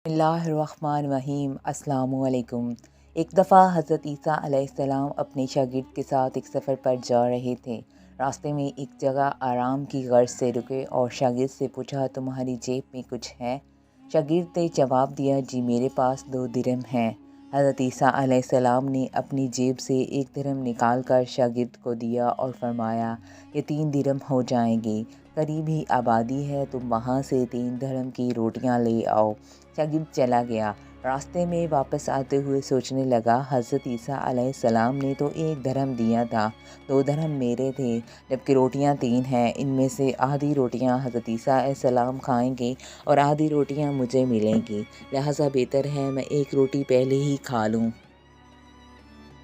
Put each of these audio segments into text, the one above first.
بسم اللہ الرحمن الرحیم۔ السلام علیکم۔ ایک دفعہ حضرت عیسیٰ علیہ السلام اپنے شاگرد کے ساتھ ایک سفر پر جا رہے تھے۔ راستے میں ایک جگہ آرام کی غرض سے رکے اور شاگرد سے پوچھا، تمہاری جیب میں کچھ ہے؟ شاگرد نے جواب دیا، جی میرے پاس 2 درہم ہیں۔ حضرت عیسیٰ علیہ السلام نے اپنی جیب سے 1 درہم نکال کر شاگرد کو دیا اور فرمایا، یہ 3 درہم ہو جائیں گے، قریب ہی آبادی ہے، تم وہاں سے 3 درہم کی روٹیاں لے آؤ۔ شاگرد چلا گیا۔ راستے میں واپس آتے ہوئے سوچنے لگا، حضرت عیسیٰ علیہ السلام نے تو 1 درہم دیا تھا، 2 درہم میرے تھے، جبکہ روٹیاں 3 ہیں۔ ان میں سے آدھی روٹیاں حضرت عیسیٰ علیہ السلام کھائیں گے اور آدھی روٹیاں مجھے ملیں گی، لہٰذا بہتر ہے میں 1 روٹی پہلے ہی کھا لوں۔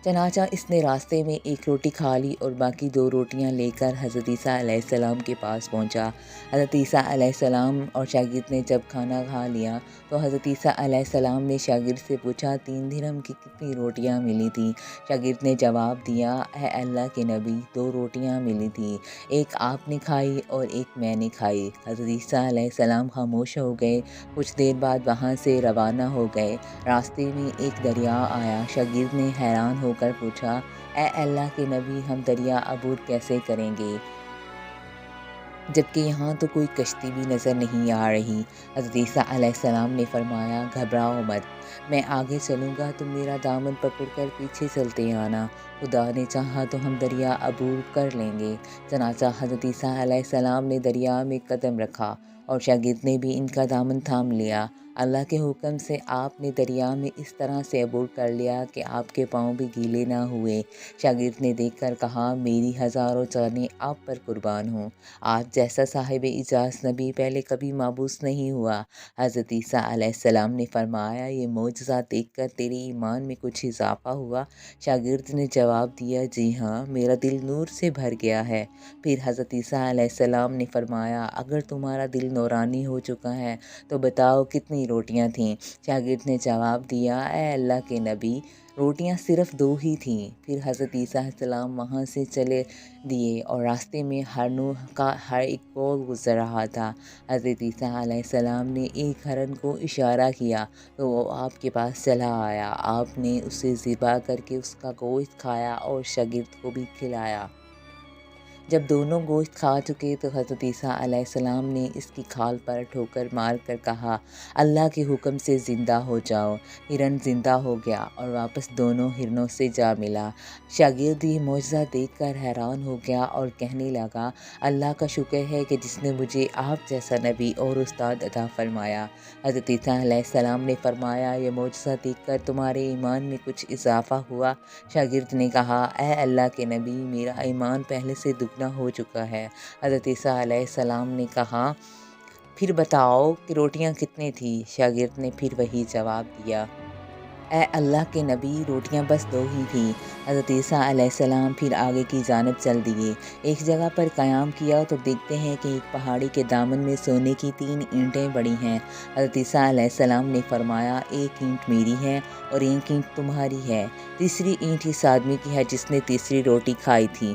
چنانچہ اس نے راستے میں 1 روٹی کھا لی اور باقی 2 روٹیاں لے کر حضرت عیسیٰ علیہ السلام کے پاس پہنچا۔ حضرت عیسیٰ علیہ السلام اور شاگرد نے جب کھانا کھا لیا تو حضرت عیسیٰ علیہ السلام نے شاگرد سے پوچھا، 3 درہم کی کتنی روٹیاں ملی تھیں؟ شاگرد نے جواب دیا، اے اللہ کے نبی، 2 روٹیاں ملی تھیں، ایک آپ نے کھائی اور ایک میں نے کھائی۔ حضرت عیسیٰ علیہ السلام خاموش ہو گئے، کچھ دیر بعد وہاں سے روانہ ہو گئے۔ راستے میں ایک دریا آیا۔ شاگرد نے حیران ہو کر پوچھا، اے اللہ کے نبی، ہم دریا عبور کیسے کریں گے، جبکہ یہاں تو کوئی کشتی بھی نظر نہیں آ رہی؟ حضرت عیسیٰ علیہ السلام نے فرمایا، گھبراؤ مت، میں آگے چلوں گا، تم میرا دامن پکڑ کر پیچھے چلتے آنا، خدا نے چاہا تو ہم دریا عبور کر لیں گے۔ چنانچہ حضرت عیسیٰ علیہ السلام نے دریا میں قدم رکھا اور شاگرد نے بھی ان کا دامن تھام لیا۔ اللہ کے حکم سے آپ نے دریا میں اس طرح سے عبور کر لیا کہ آپ کے پاؤں بھی گیلے نہ ہوئے۔ شاگرد نے دیکھ کر کہا، میری ہزاروں جانیں آپ پر قربان ہوں، آپ جیسا صاحب اعجاز نبی پہلے کبھی مابعوث نہیں ہوا۔ حضرت عیسیٰ علیہ السلام نے فرمایا، یہ معجزہ دیکھ کر تیرے ایمان میں کچھ اضافہ ہوا؟ شاگرد نے جواب دیا، جی ہاں، میرا دل نور سے بھر گیا ہے۔ پھر حضرت عیسیٰ علیہ السلام نے فرمایا، اگر تمہارا دل نورانی ہو چکا ہے تو بتاؤ کتنی روٹیاں تھیں؟ شاگرد نے جواب دیا، اے اللہ کے نبی، روٹیاں صرف 2 ہی تھیں۔ پھر حضرت عیسیٰ علیہ السلام وہاں سے چلے دیے اور راستے میں ہر نوع کا ہر ایک کور گزر رہا تھا۔ حضرت عیسیٰ علیہ السلام نے ایک ہرن کو اشارہ کیا تو وہ آپ کے پاس چلا آیا۔ آپ نے اسے ذبح کر کے اس کا گوشت کھایا اور شاگرد کو بھی کھلایا۔ جب دونوں گوشت کھا چکے تو حضرت عیسیٰ علیہ السلام نے اس کی کھال پر ٹھوکر مار کر کہا، اللہ کے حکم سے زندہ ہو جاؤ۔ ہرن زندہ ہو گیا اور واپس دونوں ہرنوں سے جا ملا۔ شاگرد یہ معجزہ دیکھ کر حیران ہو گیا اور کہنے لگا، اللہ کا شکر ہے کہ جس نے مجھے آپ جیسا نبی اور استاد عطا فرمایا۔ حضرت عیسیٰ علیہ السلام نے فرمایا، یہ معجزہ دیکھ کر تمہارے ایمان میں کچھ اضافہ ہوا؟ شاگرد نے کہا، اے اللہ کے نبی، میرا ایمان پہلے سے دگنا ہو چکا ہے۔ حضرت عیسیٰ علیہ السلام نے کہا، پھر بتاؤ کہ روٹیاں کتنی تھیں؟ شاگرد نے پھر وہی جواب دیا، اے اللہ کے نبی، روٹیاں بس 2 ہی تھیں۔ حضرت عیسیٰ علیہ السلام پھر آگے کی جانب چل دیے۔ ایک جگہ پر قیام کیا تو دیکھتے ہیں کہ ایک پہاڑی کے دامن میں سونے کی 3 اینٹیں پڑی ہیں۔ حضرت عیسیٰ علیہ السلام نے فرمایا، 1 اینٹ میری ہے اور 1 اینٹ تمہاری ہے، تیسری اینٹ اس آدمی کی ہے جس نے تیسری روٹی کھائی تھی۔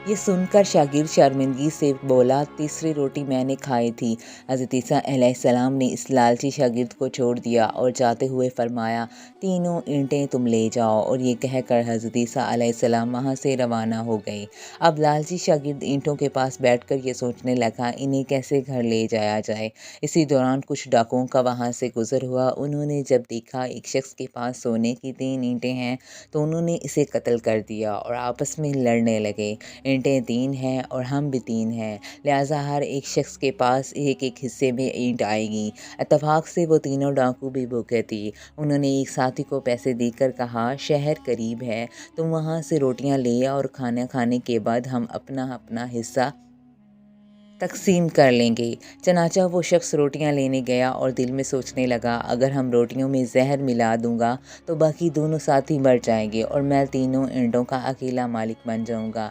یہ سن کر شاگرد شرمندگی سے بولا، تیسری روٹی میں نے کھائی تھی۔ حضرت عیسیٰ علیہ السلام نے اس لالچی شاگرد کو چھوڑ دیا اور جاتے ہوئے فرمایا، 3 اینٹیں تم لے جاؤ، اور یہ کہہ کر حضرت عیسیٰ علیہ السلام وہاں سے روانہ ہو گئے۔ اب لالچی شاگرد اینٹوں کے پاس بیٹھ کر یہ سوچنے لگا، انہیں کیسے گھر لے جایا جائے۔ اسی دوران کچھ ڈاکوؤں کا وہاں سے گزر ہوا۔ انہوں نے جب دیکھا ایک شخص کے پاس سونے کی 3 اینٹیں ہیں تو انہوں نے اسے قتل کر دیا اور آپس میں لڑنے لگے، اینٹیں 3 ہیں اور ہم بھی 3 ہیں، لہٰذا ہر ایک شخص کے پاس ایک ایک حصے میں اینٹ آئے گی۔ اتفاق سے وہ تینوں ڈاکو بھی بھوکے تھے۔ انہوں نے ایک ساتھی کو پیسے دے کر کہا، شہر قریب ہے، تم وہاں سے روٹیاں لے آؤ اور کھانا کھانے کے بعد ہم اپنا اپنا حصہ تقسیم کر لیں گے۔ چنانچہ وہ شخص روٹیاں لینے گیا اور دل میں سوچنے لگا، اگر ہم روٹیوں میں زہر ملا دوں گا تو باقی دونوں ساتھی مر جائیں گے اور میں 3 اینٹوں کا اکیلا مالک بن جاؤں گا۔